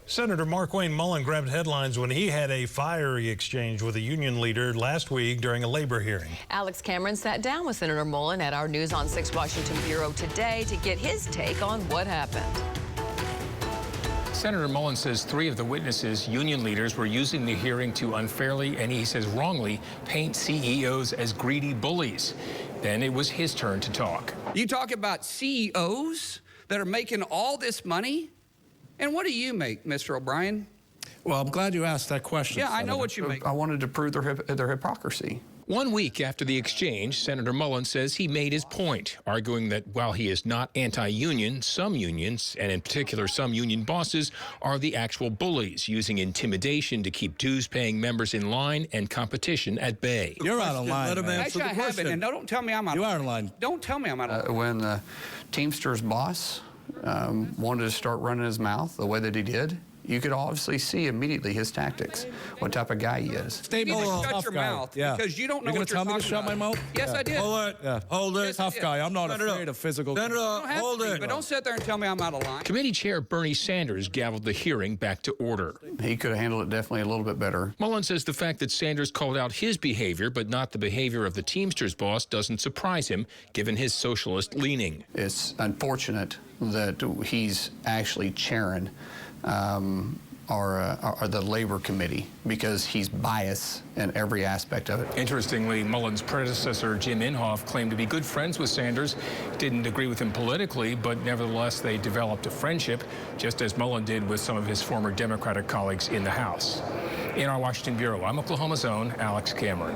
Senator Markwayne Mullin grabbed headlines when he had a fiery exchange with a union leader last week during a labor hearing. Alex Cameron sat down with Senator Mullin at our News on 6 Washington Bureau today to get his take on what happened. Senator Mullin says 3 of the witnesses, union leaders, were using the hearing to unfairly, and he says wrongly, paint CEOs as greedy bullies. Then it was his turn to talk. You talk about CEOs that are making all this money? And what do you make, Mr. O'Brien? Well, I'm glad you asked that question. Yeah, Senator. I know what you make. I wanted to prove their hypocrisy. 1 week after the exchange, Senator Mullin says he made his point, arguing that while he is not anti-union, some unions, and in particular some union bosses, are the actual bullies, using intimidation to keep dues-paying members in line and competition at bay. You're out of line. Let him answer Actually, the I question. haven't, and don't tell me I'm out of line. You are in line. Don't tell me I'm out of line. When the Teamsters boss wanted to start running his mouth the way that he did, you could obviously see immediately his tactics, what type of guy he is. You need to shut your mouth because you don't know what you're talking about. You're going to tell me to shut my mouth? Yes, I did. Hold it. Yeah. Hold it. Tough guy. I'm not afraid of physical. You don't have Hold to be, it. but don't sit there and tell me I'm out of line. Committee Chair Bernie Sanders gavelled the hearing back to order. He could have handled it definitely a little bit better. Mullin says the fact that Sanders called out his behavior but not the behavior of the Teamsters boss doesn't surprise him, given his socialist leaning. It's unfortunate that he's actually chairing the Labor Committee because he's biased in every aspect of it. Interestingly, Mullin's predecessor, Jim Inhofe, claimed to be good friends with Sanders, didn't agree with him politically, but nevertheless they developed a friendship, just as Mullin did with some of his former Democratic colleagues in the House. In our Washington Bureau, I'm Oklahoma's own Alex Cameron.